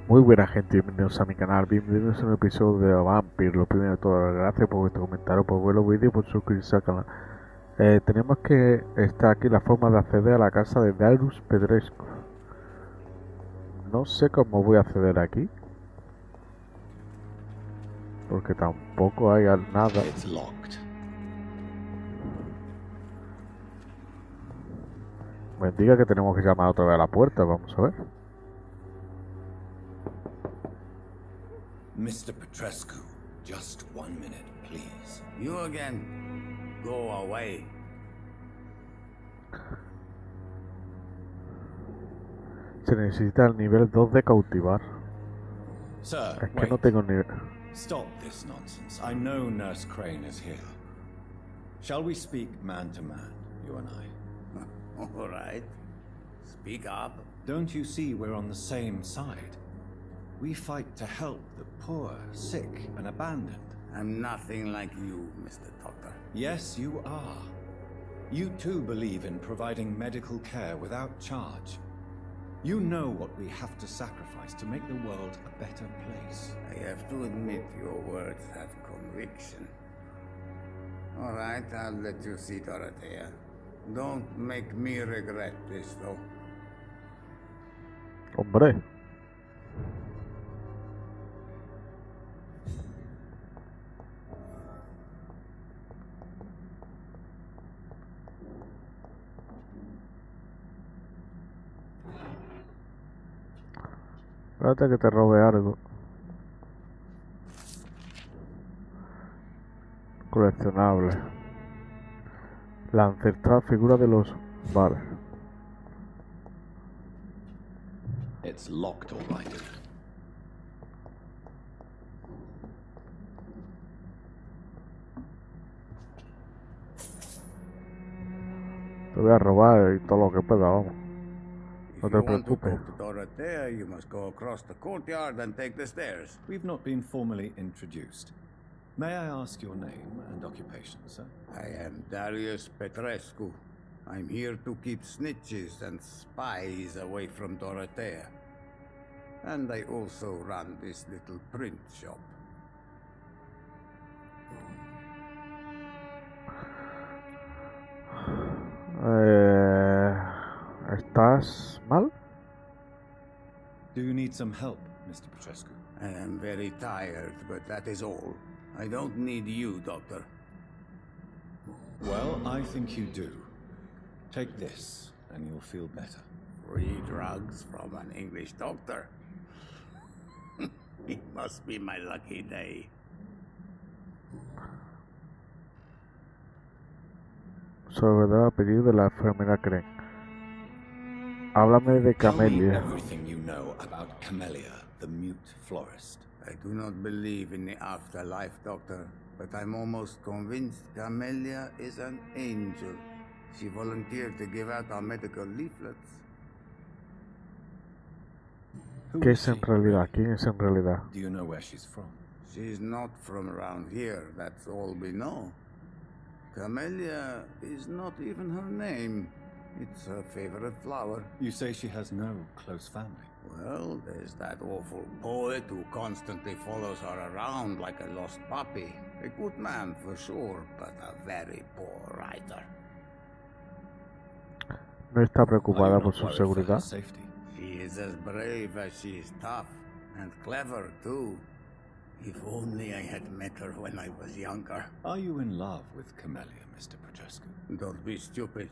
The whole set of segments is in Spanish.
Muy buena gente, bienvenidos a mi canal, bienvenidos a un episodio de VAMPYR. Lo primero de todo, gracias por vuestro comentario, por ver los vídeos y por suscribirse al canal. Tenemos que estar aquí la forma de acceder a la casa de Darius Pedrescu. No sé cómo voy a acceder aquí, porque tampoco hay nada. Me diga que tenemos que llamar otra vez a la puerta, vamos a ver. Mr. Petrescu, just 1 minute, please. You again. Go away. Se necesita el nivel 2 de cautivar. Sir, Es que wait. no tengo nivel. Stop this nonsense. I know Nurse Crane is here. Shall we speak man to man, you and I? All right. Speak up. Don't you see we're on the same side? We fight to help the poor, sick, and abandoned. I'm nothing like you, Mr. Doctor. Yes, you are. You too believe in providing medical care without charge. You know what we have to sacrifice to make the world a better place. I have to admit your words have conviction. All right, I'll let you see Dorothea. Don't make me regret this, though. Hombre. Espérate que te robe algo. Coleccionable. La ancestral figura de los bares. It's locked, all right. Te voy a robar y todo lo que pueda, vamos. If No you te want to preocupes. talk to Dorothea, you must go across the courtyard and take the stairs. We've not been formally introduced. May I ask your name and occupation, sir? I am Darius Petrescu. I'm here to keep snitches and spies away from Dorothea. And I also run this little print shop. ¿Estás mal? Do you need some help, Mr. Petrescu? I am very tired, but that is all. I don't need you, Doctor. Well, I think you do. Take this, and you'll feel better. Free drugs from an English doctor. It must be my lucky day. Sobre el apellido de la enfermera Crane. Háblame de Tell me Camelia. everything you know about Camellia, the mute florist. I do not believe in the afterlife, Doctor, but I'm almost convinced Camellia is an angel. She volunteered to give out our medical leaflets. Who ¿Qué is es en she? realidad? ¿Quién es en realidad? Do you know where she's from? She's not from around here, that's all we know. Camellia is not even her name. It's her favorite flower. You say she has no close family. Well, there's that awful poet who constantly follows her around like a lost puppy. A good man for sure, but a very poor writer. ¿No está Are preocupada you por not su worried for her seguridad? She safety? is as brave as she is tough, and clever too. If only I had met her when I was younger. Are you in love with Camellia, Mr. Petrescu? Don't be stupid.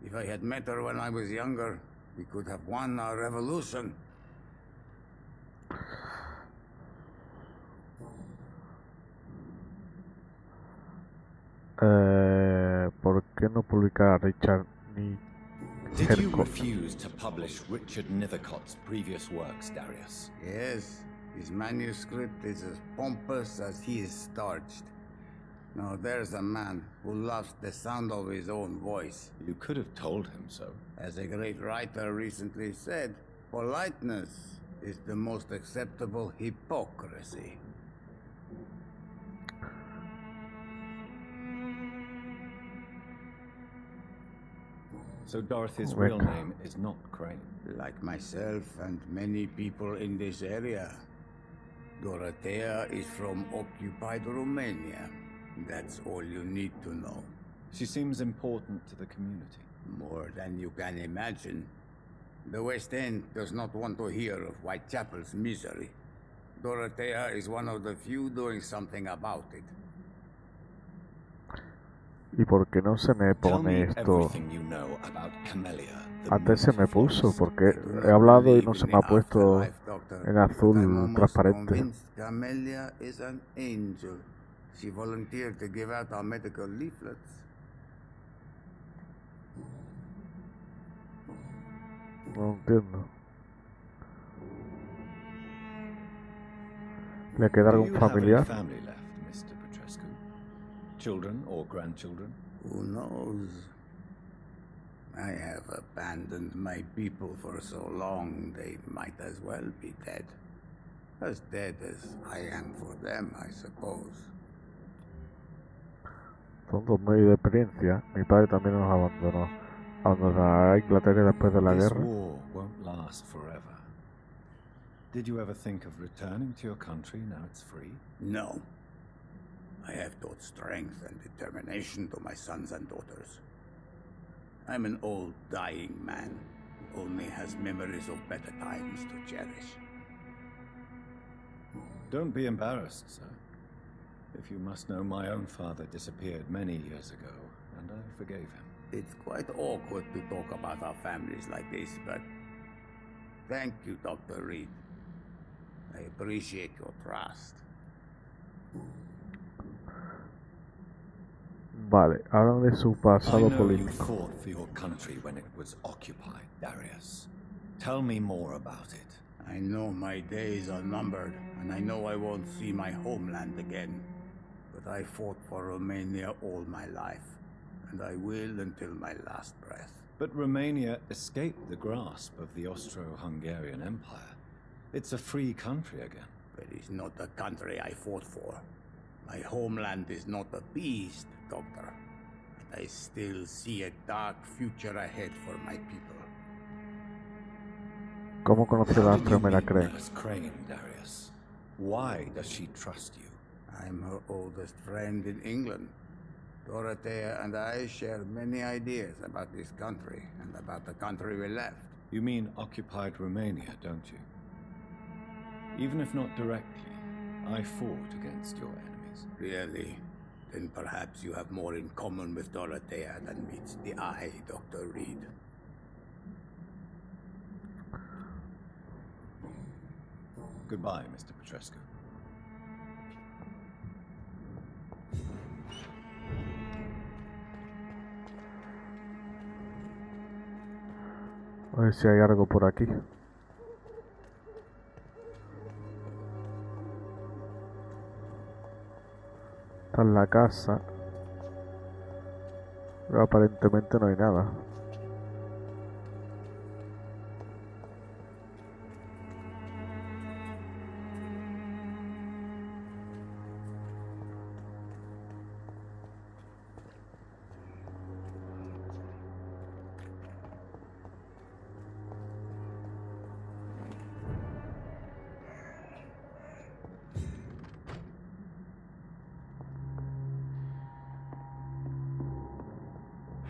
If I had met her when I was younger, we could have won our revolution. ¿Por qué no publicar a Richard ni Did you Herco? refuse to publish Richard Nethercott's previous works, Darius? Yes, his manuscript is as pompous as he is starched. Now there's a man who loves the sound of his own voice. You could have told him so. As a great writer recently said, politeness is the most acceptable hypocrisy. So Dorothy's Venga. real name is not Crane. Like myself and many people in this area, Dorothea is from occupied Romania. That's all you need to know. She seems important to the community. More than you can imagine. The West End does not want to hear of Whitechapel's misery. Dorothea is one of the few doing something about it. ¿Y por qué no se me Tell pone me esto? everything you know about Camellia, the Antes se me Moon's puso, Forest. porque he hablado y no se me ha puesto en azul transparente. Camellia is an angel. She volunteered to give out our medical leaflets. No entiendo. ¿Le queda Do algún you have any familiar? family left, Mr. Petrescu? Children or grandchildren? Who knows? I have abandoned my people for so long, they might as well be dead. As dead as I am for them, I suppose. Son 2000 de experiencia. Mi padre también nos abandonó. Abandonará a Inglaterra después de la This guerra. war won't last forever. Did you ever think of returning to your country now it's free? No. I have taught strength and determination to my sons and daughters. I'm an old, dying man who only has memories of better times to cherish. Don't be embarrassed, sir. If you must know, my own father disappeared many years ago, and I forgave him. It's quite awkward to talk about our families like this, but thank you, Dr. Reed. I appreciate your trust. Vale, hablan de su I pasado know you político. fought for your country when it was occupied, Darius. Tell me more about it. I know my days are numbered, and I know I won't see my homeland again. But I fought for Romania all my life, and I will until my last breath. But Romania escaped the grasp of the Austro-Hungarian Empire. It's a free country again. But it's not the country I fought for. My homeland is not appeased, Doctor. But I still see a dark future ahead for my people. ¿Cómo conoció la How did you enfermera meet Crane? Nurse Crane, Darius? Why does she trust you? I'm her oldest friend in England. Dorothea and I share many ideas about this country and about the country we left. You mean occupied Romania, don't you? Even if not directly, I fought against your enemies. Really? Then perhaps you have more in common with Dorothea than meets the eye, Dr. Reed. Goodbye, Mr. Petrescu. A ver si hay algo por aquí. Está en la casa. Pero aparentemente no hay nada.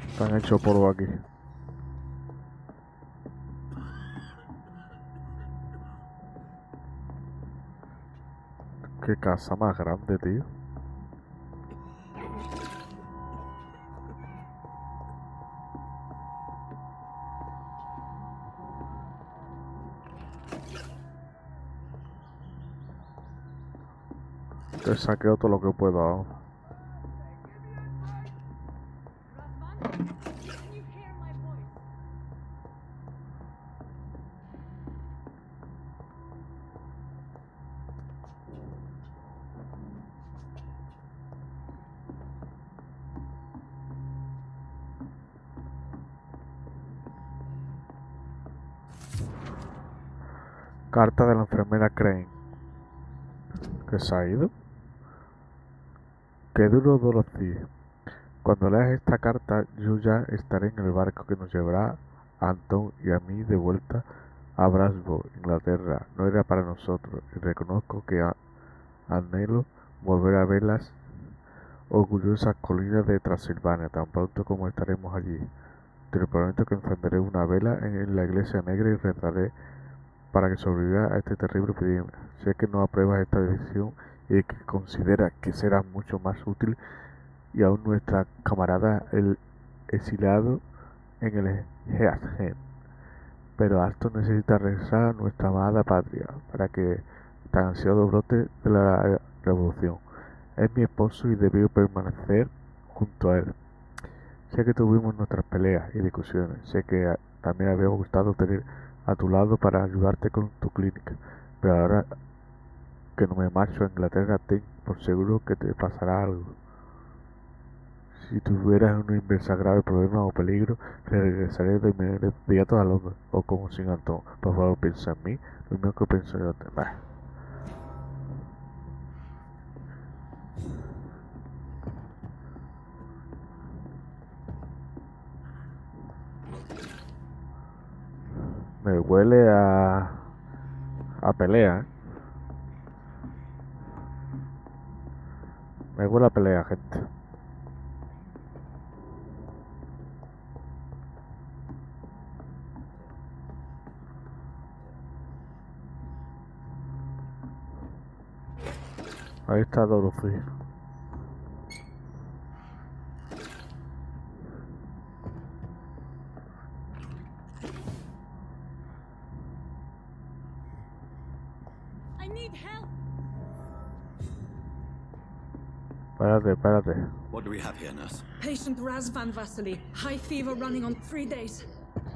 Están hechos polvo aquí. Qué casa más grande, tío. Te saqueo todo lo que puedo ahora. Carta de la enfermera Crane. ¿Qué se ha ido? Qué duro, Dorothy. Cuando leas esta carta, yo ya estaré en el barco que nos llevará a Antón y a mí de vuelta a Brasbo, Inglaterra. No era para nosotros, y reconozco que anhelo volver a ver las orgullosas colinas de Transilvania, tan pronto como estaremos allí. Te prometo que encenderé una vela en la iglesia negra y rezaré para que sobreviva a este terrible epidemia. Sé que no apruebas esta decisión y que consideras que será mucho más útil y aún nuestra camarada el exiliado en el Heathgen. Pero Aston necesita regresar a nuestra amada patria para que tan ansiado brote de la revolución. Es mi esposo y debió permanecer junto a él. Sé que tuvimos nuestras peleas y discusiones. Sé que también había gustado tener a tu lado para ayudarte con tu clínica. Pero ahora que no me marcho a Inglaterra, ten por seguro que te pasará algo. Si tuvieras un inmensa grave problema o peligro, regresaré de inmediato a Londres o como sin Antón. Por favor, piensa en mí, lo mismo que pienso yo. Me huele a pelea, ¿eh? Me huele a pelea, gente. Ahí está Dorothy. I need help. Espérate. What do we have here, nurse? Patient Razvan Vasily. High fever running on 3 days.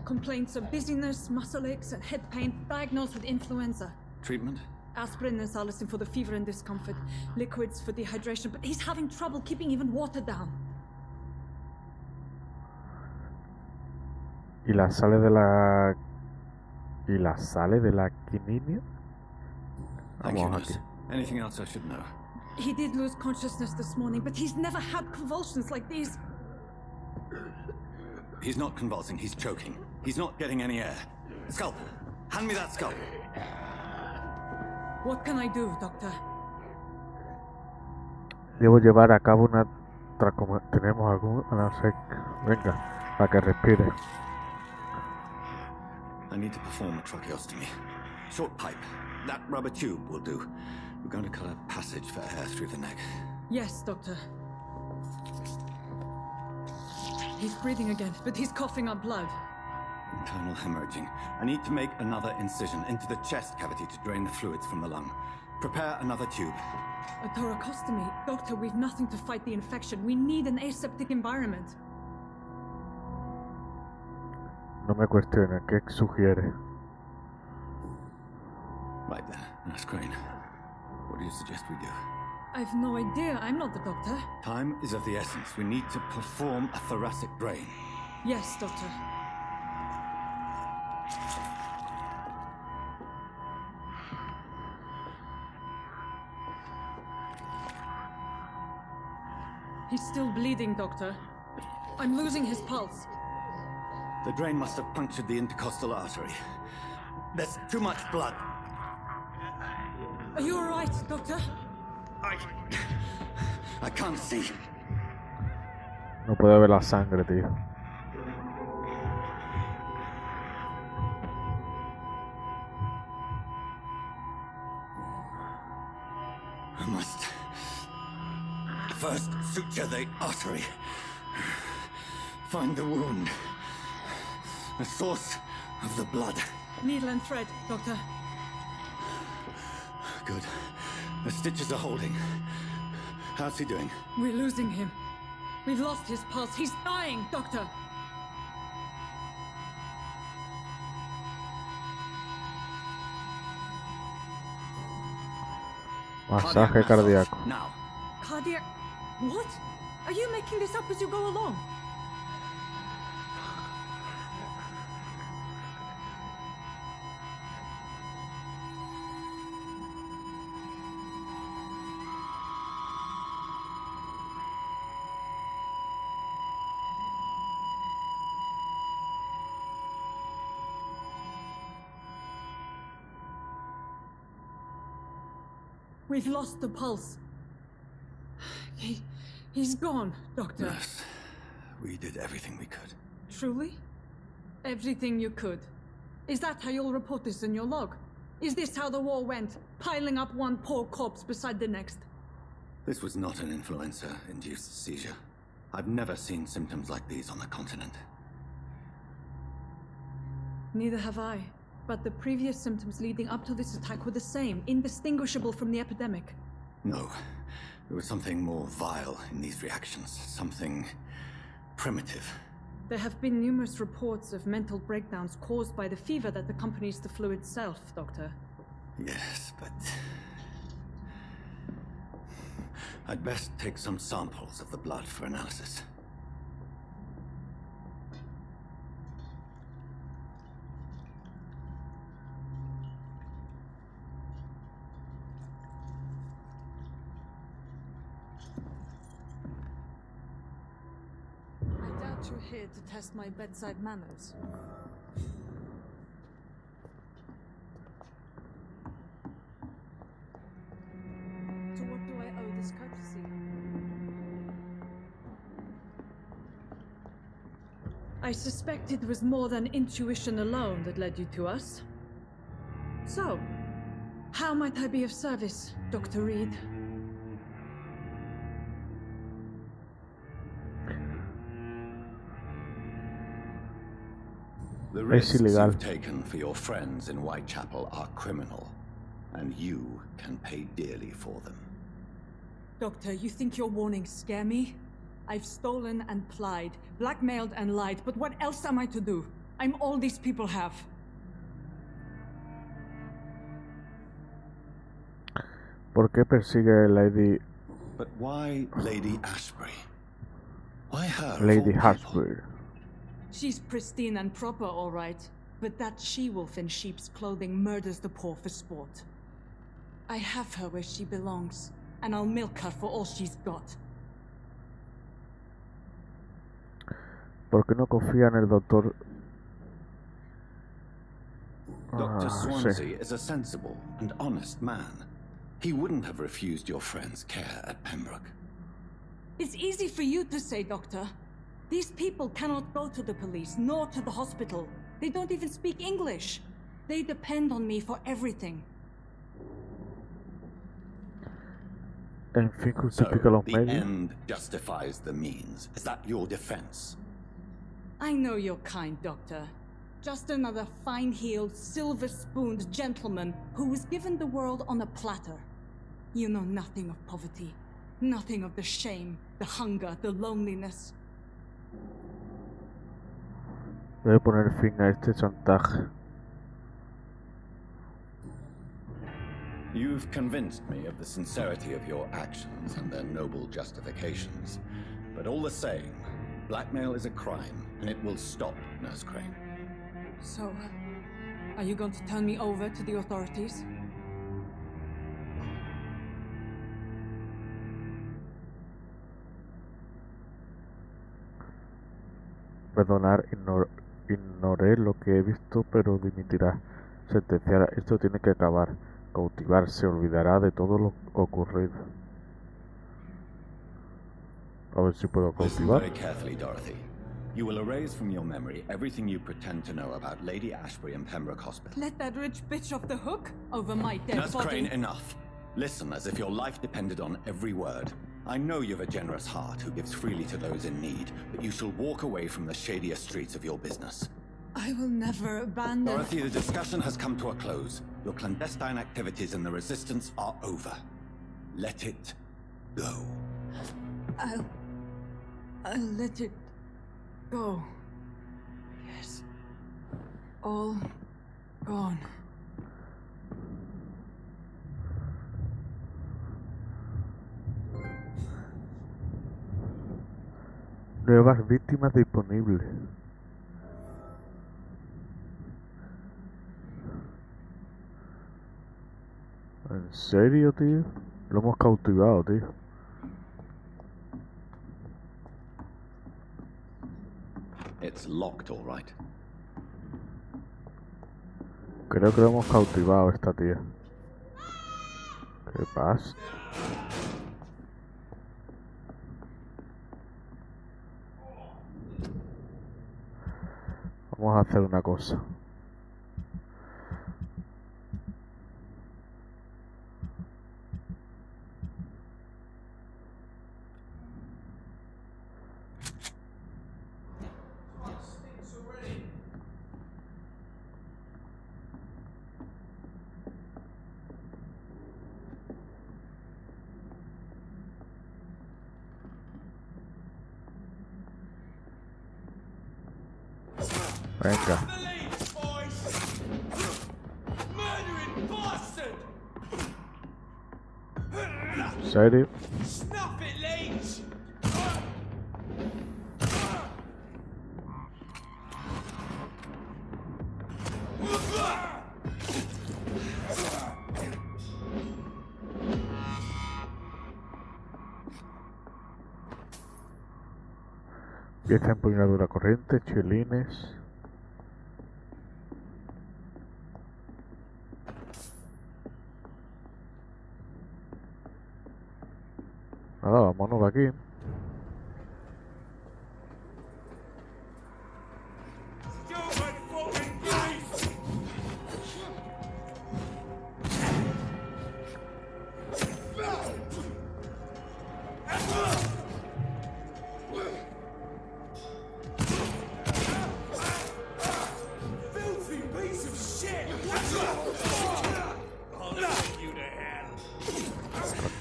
Complaints of dizziness, muscle aches, and head pain. Diagnosed with influenza. Treatment? Aspirin and salicin for the fever and discomfort. Liquids for dehydration, but he's having trouble keeping even water down. ¿Y la sale de la... quinina? Thank you, Vamos aquí. nurse. Anything else I should know? He did lose consciousness this morning, but he's never had convulsions like these. He's not convulsing, he's choking. He's not getting any air. Scalpel! Hand me that scalpel! What can I do, Doctor? Debo llevar a cabo una ¿Tenemos algún Venga, para que respire. I need to perform a tracheostomy. Short pipe. That rubber tube will do. We're going to cut a passage for air through the neck. Yes, Doctor. He's breathing again, but he's coughing up blood. Internal hemorrhaging. I need to make another incision into the chest cavity to drain the fluids from the lung. Prepare another tube. A thoracostomy. Doctor, we've nothing to fight the infection. We need an aseptic environment. No me cuestione, ¿qué sugiere? Right then, Nurse Crane. What do you suggest we do? I've no idea. I'm not the doctor. Time is of the essence. We need to perform a thoracic drain. Yes, Doctor. He's still bleeding, Doctor. I'm losing his pulse. The drain must have punctured the intercostal artery. There's too much blood. Are you all right, Doctor? I can't see. No puedo ver la sangre, tío. I must first suture the artery. Find the wound. The source of the blood. Needle and thread, Doctor. Good. The stitches are holding. How's he doing? We're losing him. We've lost his pulse. He's dying, Doctor. Masaje cardíaco. Now. Cardiac... What? Are you making this up as you go along? We've lost the pulse. He's gone, Doctor. Yes. We did everything we could. Truly? Everything you could. Is that how you'll report this in your log? Is this how the war went? Piling up one poor corpse beside the next? This was not an influenza-induced seizure. I've never seen symptoms like these on the continent. Neither have I. But the previous symptoms leading up to this attack were the same, indistinguishable from the epidemic. No. There was something more vile in these reactions. Something primitive. There have been numerous reports of mental breakdowns caused by the fever that accompanies the flu itself, Doctor. Yes, but... I'd best take some samples of the blood for analysis. I doubt you're here to test my bedside manners. To what do I owe this courtesy? I suspect it was more than intuition alone that led you to us. So, how might I be of service, Dr. Reed? The risks you've taken for your friends in Whitechapel are criminal, and you can pay dearly for them. Doctor, you think your warnings scare me? I've stolen and plied, blackmailed and lied, but what else am I to do? I'm all these people have. ¿Por qué persigue Lady... But why Lady Ashbury? Why her? Lady Ashbury? She's pristine and proper, all right. But that she-wolf in sheep's clothing murders the poor for sport. I have her where she belongs, and I'll milk her for all she's got. ¿Por qué no confía en el doctor? Dr. Swansea is a sensible and honest man. He wouldn't have refused your friend's care at Pembroke. It's easy for you to say, Doctor. These people cannot go to the police, nor to the hospital. They don't even speak English. They depend on me for everything. En fin, justifica So, los the medios. end justifies the means. Is that your defense? I know you're kind, Doctor. Just another fine-heeled, silver-spooned gentleman who was given the world on a platter. You know nothing of poverty. Nothing of the shame, the hunger, the loneliness. Debe poner fin a este chantaje. You've convinced me of the sincerity of your actions and their noble justifications. But all the same, blackmail is a crime, and it will stop, Nurse Crane. So, are you going to turn me over to the authorities? Perdonar, ignoré lo que he visto, pero dimitirá. Sentenciará, esto tiene que acabar. Cautivar, se olvidará de todo lo ocurrido. A ver si puedo Listen cautivar. very carefully, Dorothy. You will erase from your memory everything you pretend to know about Lady Ashbury and Pembroke Hospital. Let that rich bitch off the hook over my dead Nurse body. Crane, enough. Listen as if your life depended on every word. I know you've a generous heart who gives freely to those in need, but you shall walk away from the shadier streets of your business. I will never abandon... Dorothy, the discussion has come to a close. Your clandestine activities in the Resistance are over. Let it go. I'll let it go. Yes. All gone. Nuevas víctimas disponibles. ¿En serio, tío? Lo hemos cautivado, tío. It's locked, all right. Creo que lo hemos cautivado a esta tía. ¿Qué pasa? Vamos a hacer una cosa. Venga. ¿En serio? Pieza empuñadura corriente, chilines. Nada, vámonos de aquí.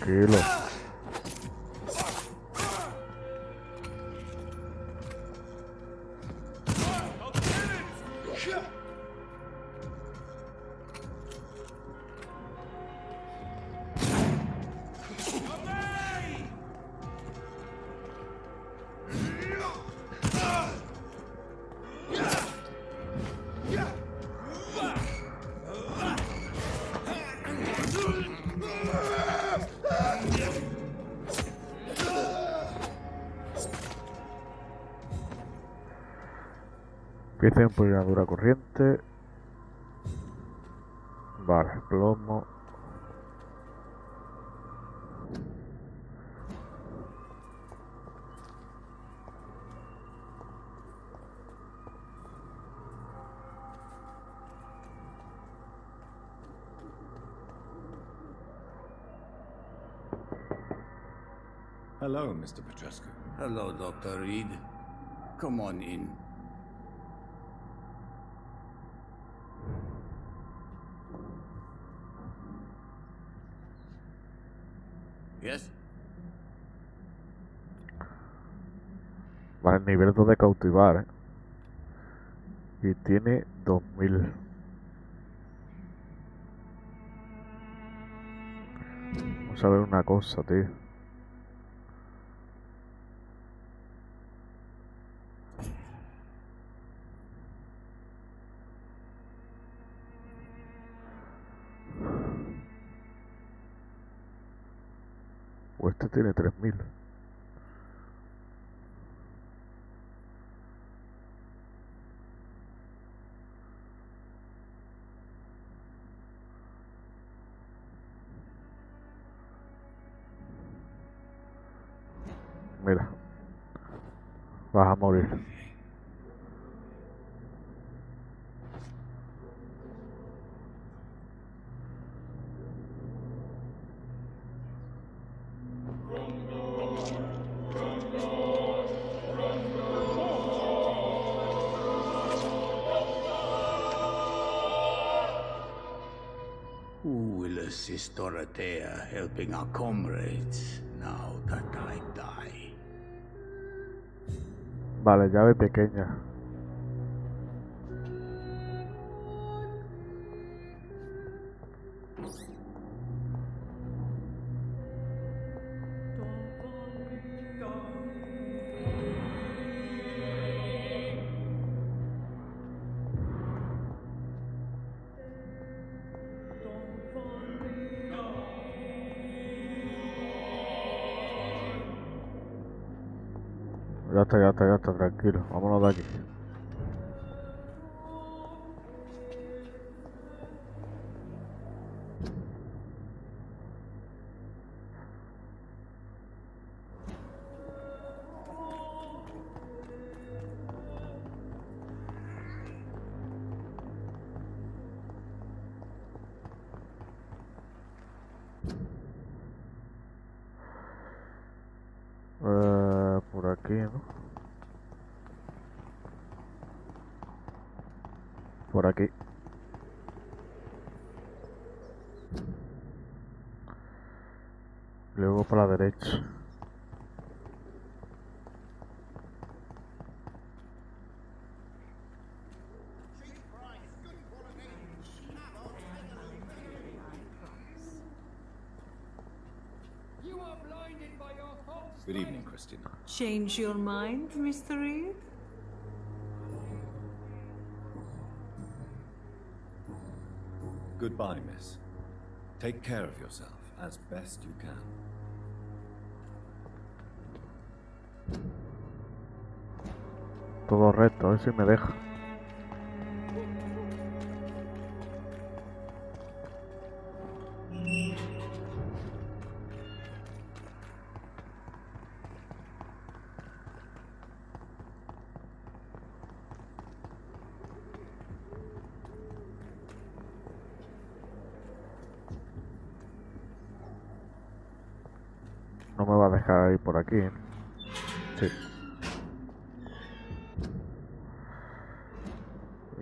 Tranquilo. Pieza de empuñadura corriente. Vale, plomo. Hello, Mr. Petrescu. Hello, Dr. Reed. Come on in. Yes? Vale, nivel 2 de cautivar, Y tiene 2000. Vamos a ver una cosa, tío. O este tiene 3000. Mira, vas a morir. Who will assist Dorothea helping our comrades now that I die? Vale, llave pequeña. Ya está, tranquilo. Vámonos de aquí. aquí, ¿no? Por aquí. Luego para la derecha. Good evening, Christina. Change your mind, Mr. Reed? Goodbye, miss. Take care of yourself as best you can. Todo recto, a ver si me deja. No me va a dejar ir por aquí, ¿eh? Sí.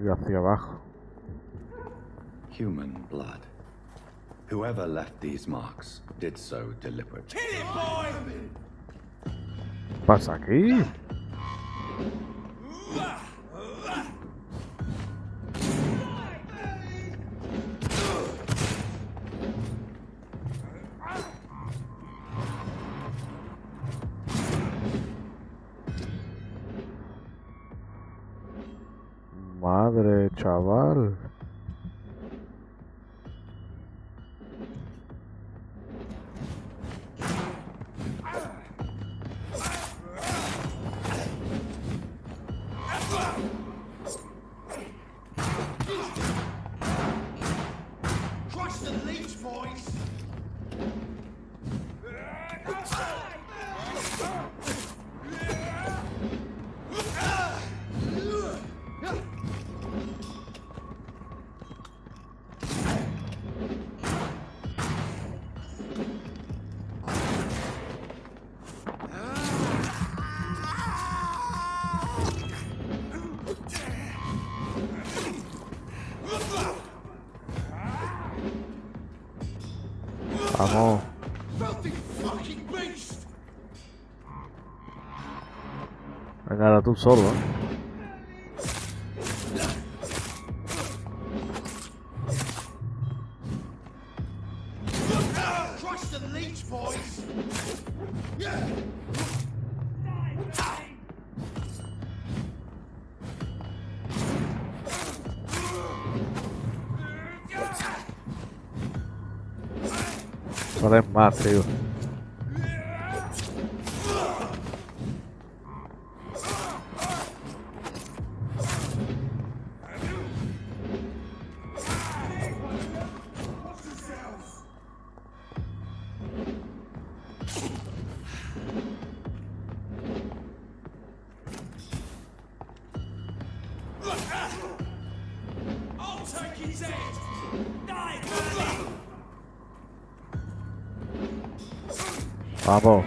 Y hacia abajo. Human blood. Whoever left these marks did so deliberately. ¿Qué pasa aquí? Madre, chaval. Vamos. Venga, ahora tú solo, ¿eh? Joder, más, tío. Vamos.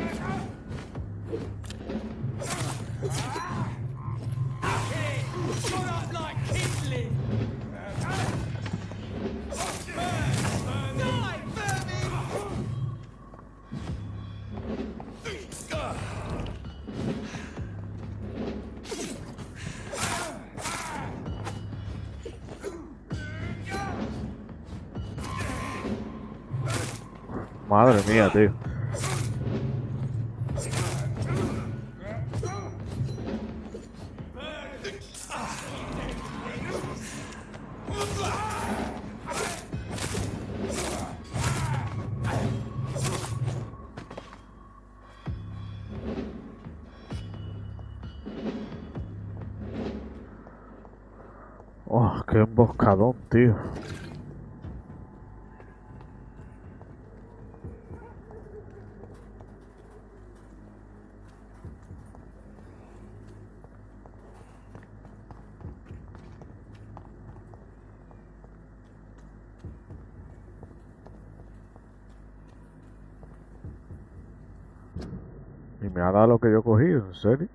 Madre mía, tío. Oh, qué emboscadón, tío. Y me ha dado lo que yo cogí, ¿en serio?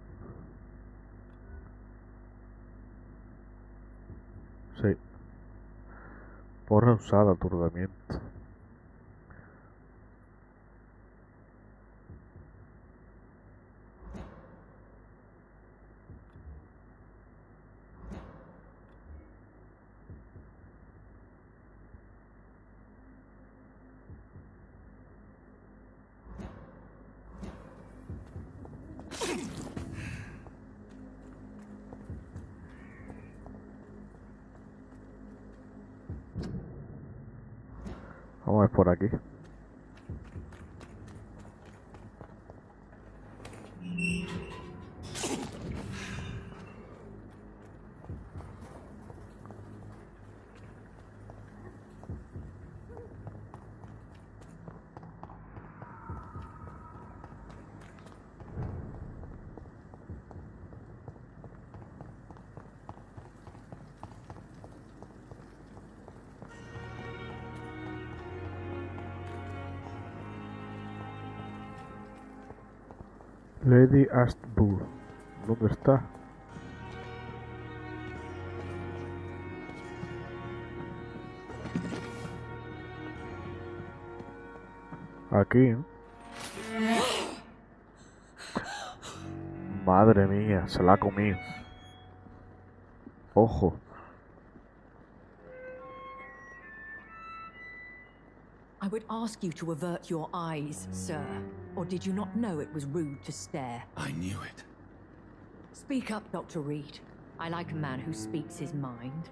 Sí. Porra usada, aturdimiento. Vamos a ver por aquí. Lady Astbull, ¿dónde está? Aquí, ¿eh? Madre mía, se la ha comido. Ojo. I would ask you to avert your eyes, sir. Or did you not know it was rude to stare? I knew it. Speak up, Dr. Reed. I like a man who speaks his mind.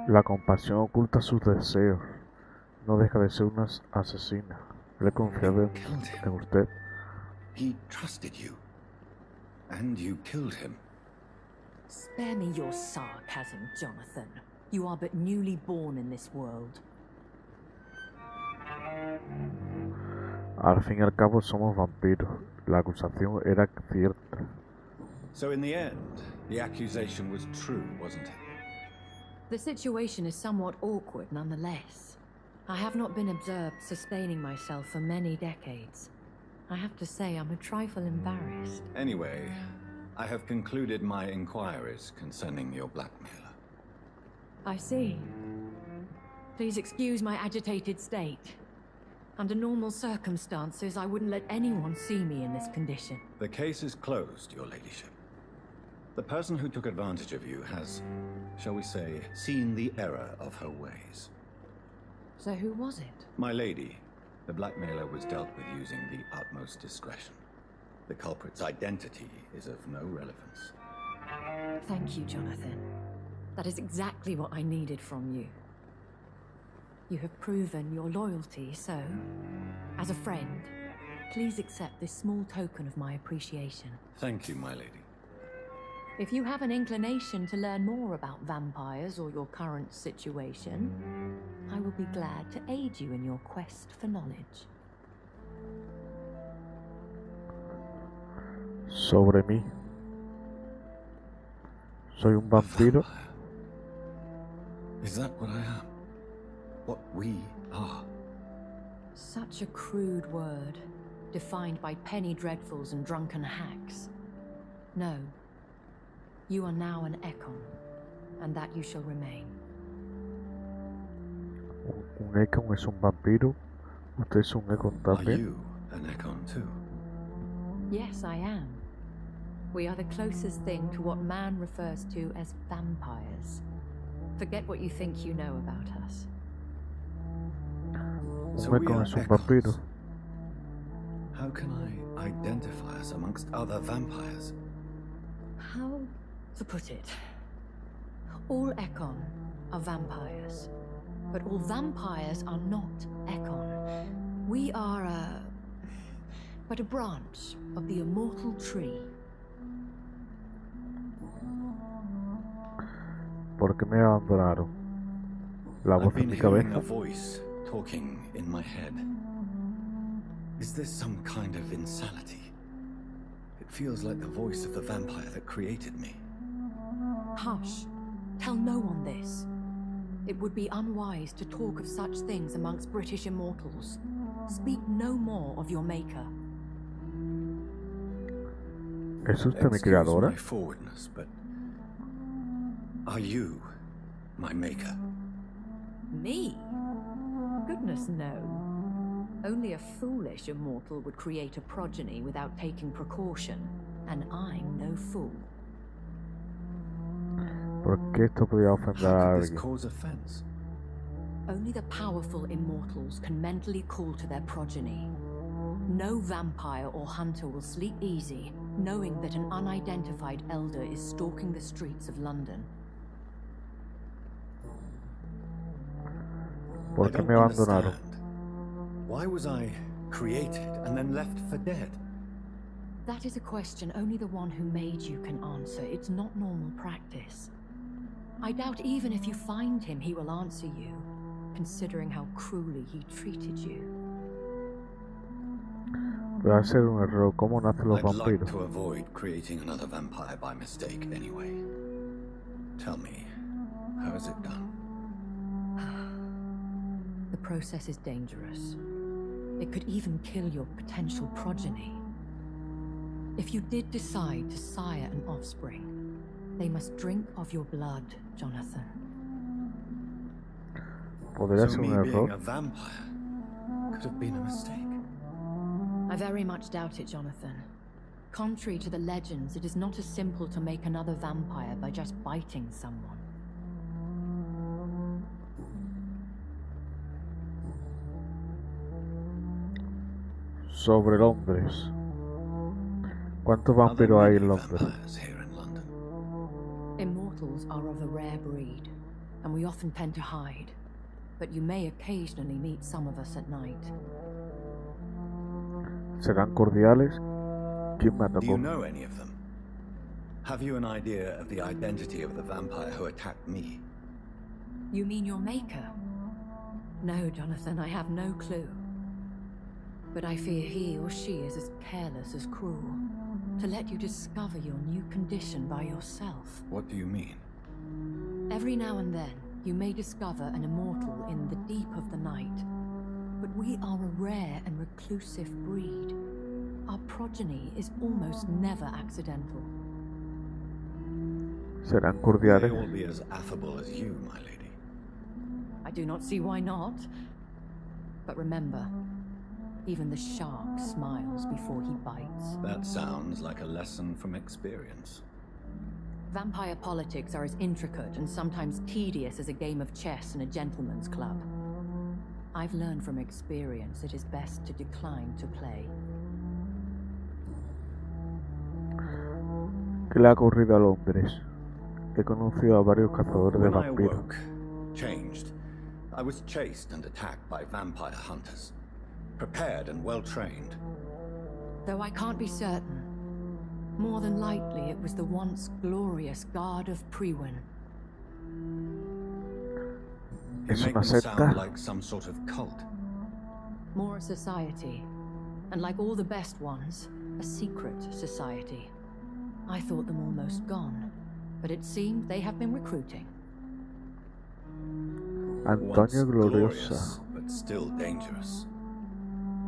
La compasión oculta sus deseos. No deja de ser una asesina. Le he confiado en usted. He trusted you. And you killed him. Spare me your sarcasm, Jonathan. You are but newly born in this world. Al fin y al cabo somos vampiros. La acusación era cierta. So in the end, the accusation was true, wasn't it? The situation is somewhat awkward nonetheless. I have not been observed sustaining myself for many decades. I have to say I'm a trifle embarrassed. Anyway, I have concluded my inquiries concerning your blackmailer. I see. Please excuse my agitated state. Under normal circumstances, I wouldn't let anyone see me in this condition. The case is closed, your ladyship. The person who took advantage of you has, shall we say, seen the error of her ways. So who was it? My lady, the blackmailer was dealt with using the utmost discretion. The culprit's identity is of no relevance. Thank you, Jonathan. That is exactly what I needed from you. You have proven your loyalty, so, as a friend, please accept this small token of my appreciation. Thank you, my lady. If you have an inclination to learn more about vampires or your current situation, I will be glad to aid you in your quest for knowledge. Sobre mí. Soy un vampiro. Is that what I am? What we are? Such a crude word, defined by penny dreadfuls and drunken hacks. No. You are now an Ekon, and that you shall remain. Un Ekon es un vampiro. Usted es un Ekon Are también. you an Ekon too? Yes, I am. We are the closest thing to what man refers to as vampires. Forget what you think you know about us. So Un we Ekon are es un Ekons. vampiro. How can I identify us amongst other vampires? How to put it? All Ekon are vampires, but all vampires are not Ekon. We are but a branch of the immortal tree. ¿Por qué me abandonaron? La I've voz been en mi hearing a cabeza. voice talking in my head. Is this some kind of insanity? It feels like the voice of the vampire that created me. Hush. Tell no one this. It would be unwise to talk of such things amongst British immortals. Speak no more of your maker. ¿Es usted mi Excuse creadora? my forwardness, but are you my maker? Me? Goodness, no. Only a foolish immortal would create a progeny without taking precaution, and I'm no fool. ¿Por qué esto podría ofender a How could this alguien? cause offense? Only the powerful immortals can mentally call to their progeny. No vampire or hunter will sleep easy, knowing that an unidentified elder is stalking the streets of London. ¿Por I qué don't me abandonaron? understand. Why was I created and then left for dead? That is a question only the one who made you can answer. It's not normal practice. I doubt even if you find him, he will answer you, considering how cruelly he treated you. Va a ser un error. ¿Cómo nacen los I'd like vampiros? to avoid creating another vampire by mistake anyway. Tell me, how is it done? The process is dangerous. It could even kill your potential progeny. If you did decide to sire an offspring, they must drink of your blood, Jonathan. ¿Podría So ser me un being error? a vampire could have been a mistake. I very much doubt it, Jonathan. Contrary to the legends, it is not as simple to make another vampire by just biting someone. Sobre Londres. ¿Cuántos Are there vampiros hay many en Londres? vampires here in London? Immortals are of a rare breed, and we often tend to hide. But you may occasionally meet some of us at night. ¿Serán cordiales? ¿Quién me Do you atacó? know any of them? Have you an idea of the identity of the vampire who attacked me? You mean your maker? No, Jonathan, I have no clue. But I fear he or she is as careless as cruel. To let you discover your new condition by yourself. What do you mean? Every now and then, you may discover an immortal in the deep of the night. But we are a rare and reclusive breed. Our progeny is almost never accidental. ¿Serán May cordiales? all be as affable as you, my lady. I do not see why not. But remember, even the shark smiles before he bites. That sounds like a lesson from experience. Vampire politics are as intricate and sometimes tedious as a game of chess in a gentleman's club. I've learned from experience it is best to decline to play. ¿Qué le ha ocurrido a Londres? He conocido a varios cazadores de When I vampiros. awoke, changed, I was chased and attacked by vampire hunters. Prepared and well trained. Though I can't be certain, more than likely it was the once glorious Guard of Priwen. You ¿Es make una them secta? sound like some sort of cult. More a society, and like all the best ones, a secret society. I thought them almost gone, but it seemed they have been recruiting. Antonio Once Gloriosa. glorious, but still dangerous.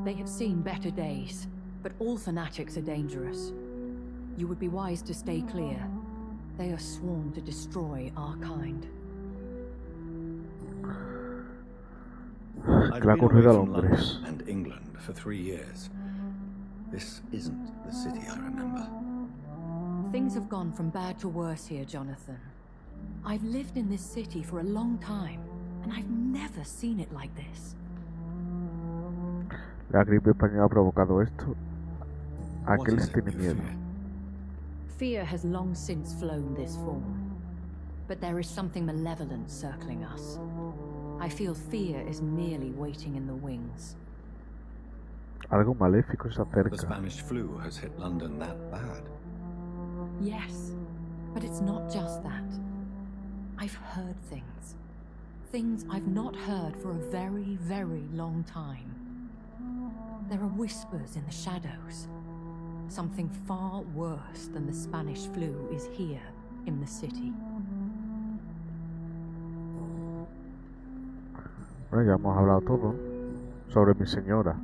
They have seen better days, but all fanatics are dangerous. You would be wise to stay clear. They are sworn to destroy our kind. I've ¿Qué le ha been ocurrido a away from Londres? London and England for 3 years. This isn't the city I remember. Things have gone from bad to worse here, Jonathan. I've lived in this city for a long time, and I've never seen it like this. ¿La gripe española ha provocado esto? ¿A What qué is les it tiene you miedo? fear? Fear has long since flown this form, but there is something malevolent circling us. I feel fear is merely waiting in the wings. Algo maléfico se The acerca. Spanish flu has hit London that bad. Yes, but it's not just that. I've heard things. Things I've not heard for a very, very long time. There are whispers in the shadows. Something far worse than the Spanish flu is here in the city. Bueno, ya hemos hablado todo sobre mi señora.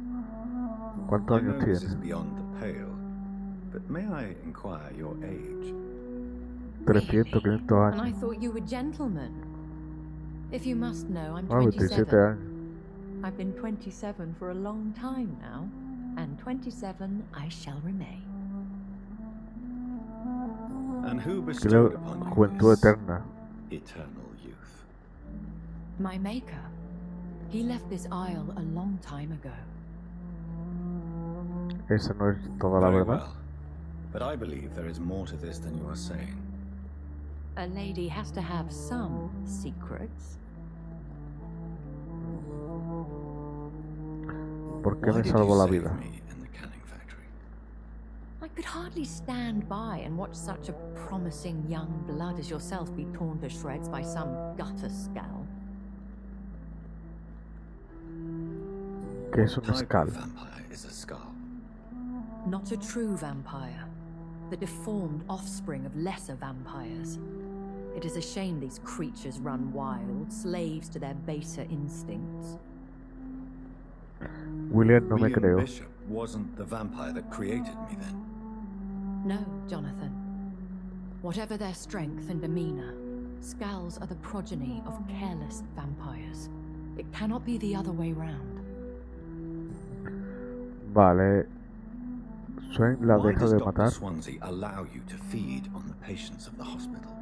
¿Cuántos I know años this is tiene? beyond the pale, but may I inquire your age? 300, 500 And I años. thought you were gentlemen. If you must know, I'm Ah, 27 27. años. I've been 27 for a long time now, and 27 I shall remain. And who Que bestowed la upon you juventud this eterna. eternal youth? My maker. He left this isle a long time ago. Esa no es toda la Very verdad. well. But I believe there is more to this than you are saying. A lady has to have some secrets. ¿Por qué Why me did salvó you la save vida? me in the canning factory? I could hardly stand by and watch such a promising young blood as yourself be torn to shreds by some gutter scowl. ¿Qué es un Type escal? of vampire is a skull. Not a true vampire, the deformed offspring of lesser vampires. It is a shame these creatures run wild, slaves to their baser instincts. William no me William creo. Bishop wasn't the vampire that created me then. No, Jonathan. Whatever their strength and demeanor, Scowls are the progeny of careless vampires. It cannot be the other way round. Vale. Swain la Why deja does de Dr. matar. Swansea allow you to feed on the patients of the hospital?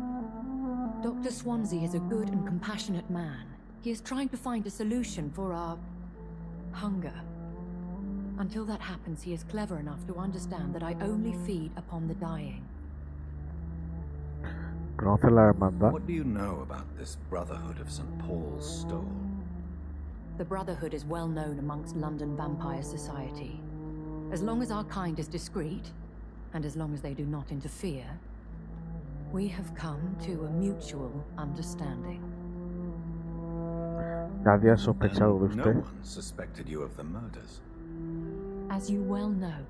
Dr. Swansea is a good and compassionate man. He is trying to find a solution for our hunger. Until that happens, he is clever enough to understand that I only feed upon the dying. ¿Conoce la hermandad? What do you know about this Brotherhood of St. Paul's Stole? The Brotherhood is well known amongst London vampire society. As long as our kind is discreet, and as long as they do not interfere, we have come to a mutual understanding. Nadie ha sospechado de And no usted. one suspected you of the murders. As you well know,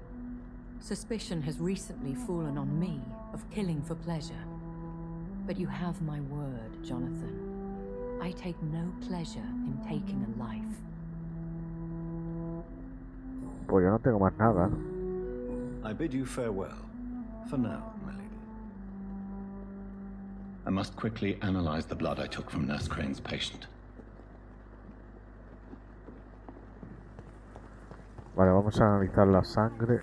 suspicion has recently fallen on me of killing for pleasure. But you have my word, Jonathan. I take no pleasure in taking a life. Pues yo no tengo más nada. I bid you farewell. For now, my lady. I must quickly analyze the blood I took from Nurse Crane's patient. Vale, vamos a analizar la sangre.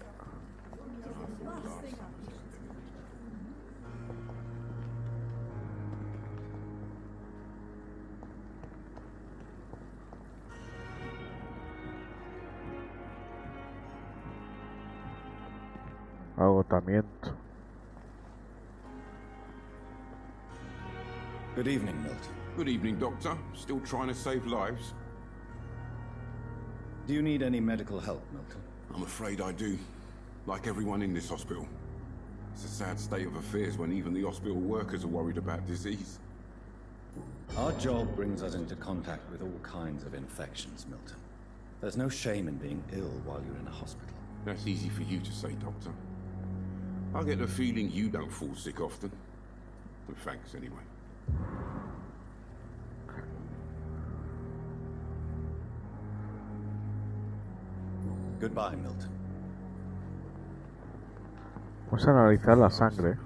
Agotamiento. Good evening, Milton. Good evening, Doctor. Still trying to save lives? Do you need any medical help, Milton? I'm afraid I do. Like everyone in this hospital. It's a sad state of affairs when even the hospital workers are worried about disease. Our job brings us into contact with all kinds of infections, Milton. There's no shame in being ill while you're in a hospital. That's easy for you to say, Doctor. I get the feeling you don't fall sick often. But thanks anyway. Goodbye, Milton. Vamos a analizar la sangre.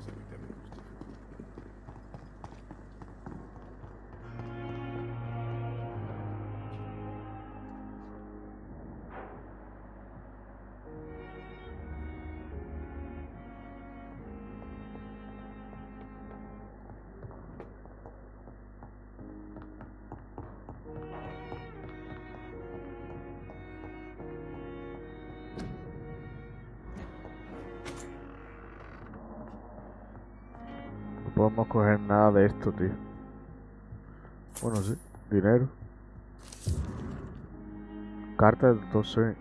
No podemos coger nada de esto, tío. Bueno, sí. Dinero. Carta de Dr. Swain.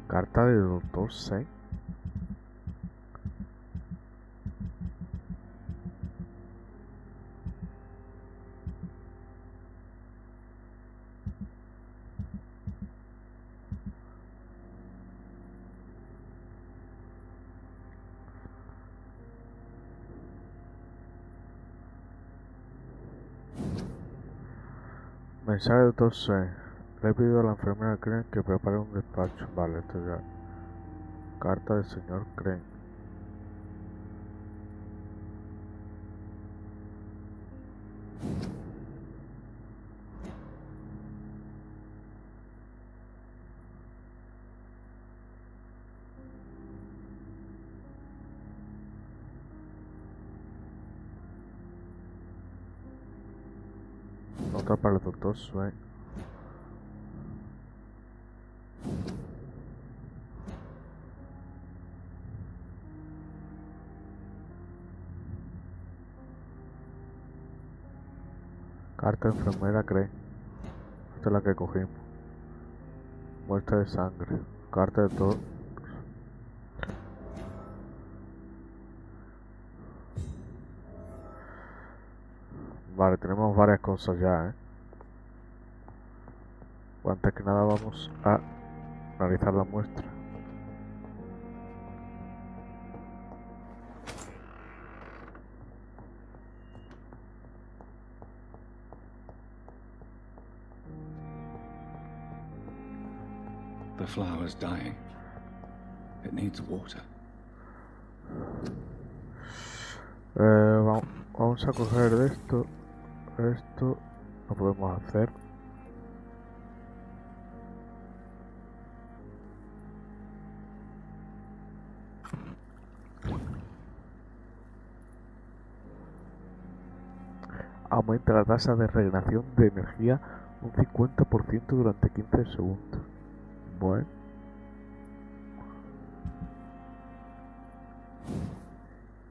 Carta de Dr. Swain. Mensaje de Dr. Swain. Le he pedido a la enfermera Crane que prepare un despacho. Vale, esto ya. Carta del señor Crane. Otra para el Dr. Swain. Carta de enfermera Crane. Esta es la que cogimos. Muestra de sangre. Carta de todo. Vale, tenemos varias cosas ya, Antes que nada vamos a analizar la muestra. The flower's dying. It needs water. Vamos a coger de esto. Esto lo podemos hacer. Aumenta la tasa de regeneración de energía un 50% durante 15 segundos. Bueno.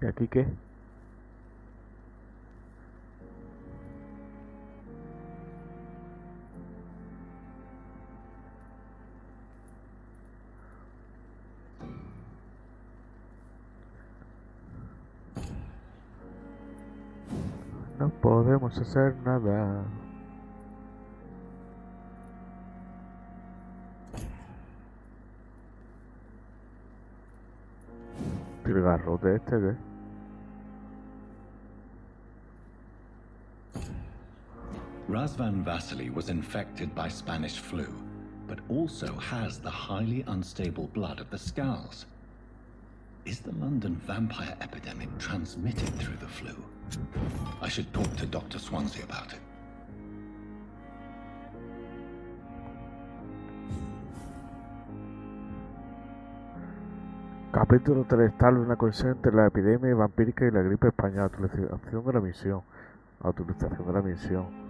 ¿Y aquí qué? No podemos hacer nada. El garrote este, ¿qué? Razvan Vasily was infected by Spanish flu, but also has the highly unstable blood of the Scows. Is the London vampire epidemic transmitted through the flu? I should talk to Dr. Swansea about it. Capítulo 3. Tal una conexión entre la epidemia vampírica y la gripe española. Autorización de la misión. Autorización de la misión.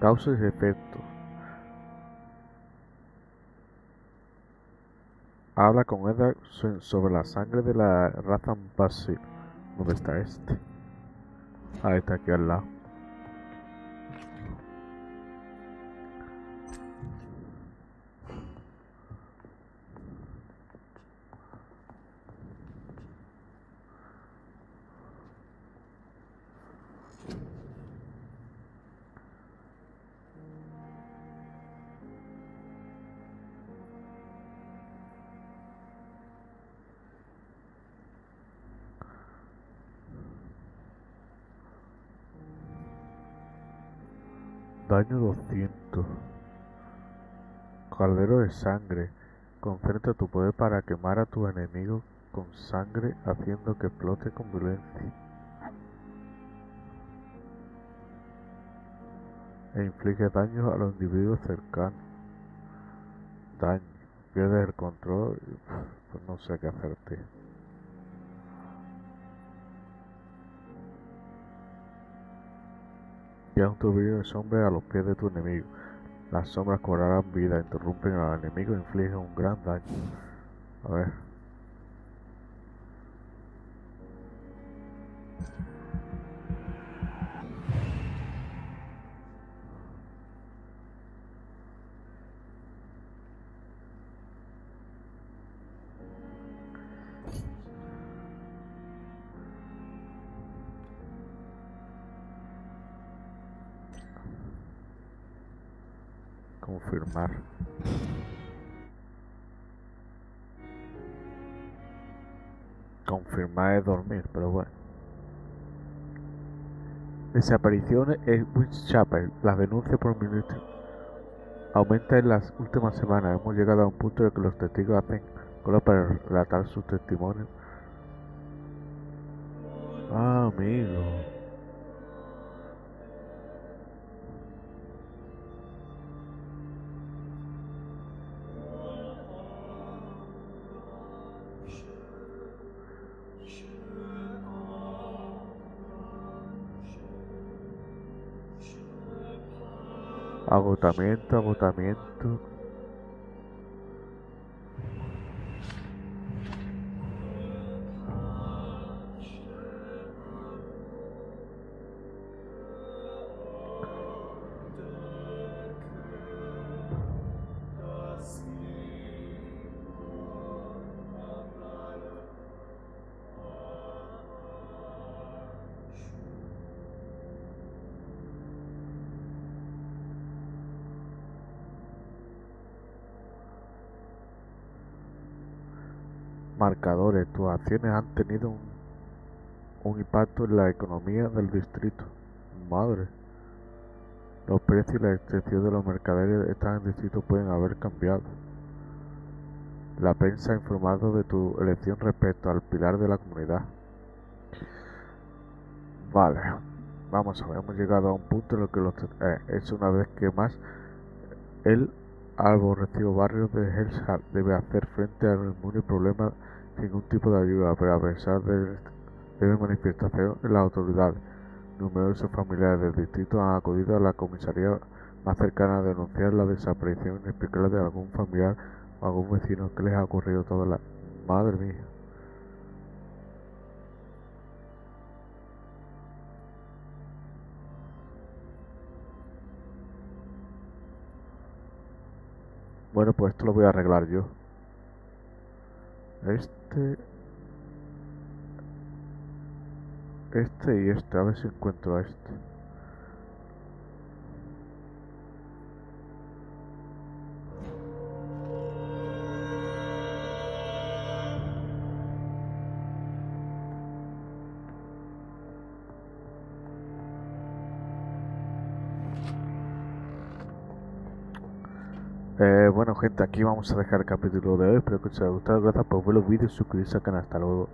Causas y efectos. Habla con Edward sobre la sangre de la raza VAMPYR. ¿Dónde está este? Ahí está, aquí al lado. Daño 200. Caldero de sangre. Concentra tu poder para quemar a tu enemigo con sangre, haciendo que explote con violencia. E inflige daño a los individuos cercanos. Daño. Pierdes el control. Pues no sé qué hacerte. Lleva un turbillón de sombra a los pies de tu enemigo. Las sombras cobrarán vida, interrumpen al enemigo e infligen un gran daño. A ver. Confirmar. confirmar es dormir, pero bueno. Desapariciones en Whitechapel. Las denuncias por minuto aumenta en las últimas semanas. Hemos llegado a un punto en el que los testigos hacen cola para relatar sus testimonios. Ah, amigo. Agotamiento, agotamiento. Marcadores. Tus acciones han tenido un impacto en la economía del distrito. Madre. Los precios y la extensión de los mercaderes de este distrito pueden haber cambiado. La prensa ha informado de tu elección respecto al pilar de la comunidad. Vale. Vamos a ver, hemos llegado a un punto en el que es una vez que más el aborrecido barrio de Hellsheart debe hacer frente a un inmune problema sin ningún tipo de ayuda, pero a pesar de manifestación en las autoridades. Numerosos familiares del distrito han acudido a la comisaría más cercana a denunciar la desaparición inexplicable de algún familiar o algún vecino que les ha ocurrido toda la... Madre mía. Bueno, pues esto lo voy a arreglar yo. Este y este, a ver si encuentro a este. Bueno gente, aquí vamos a dejar el capítulo de hoy. Espero que os haya gustado. Gracias por ver los vídeos, suscribirse al canal. Hasta luego.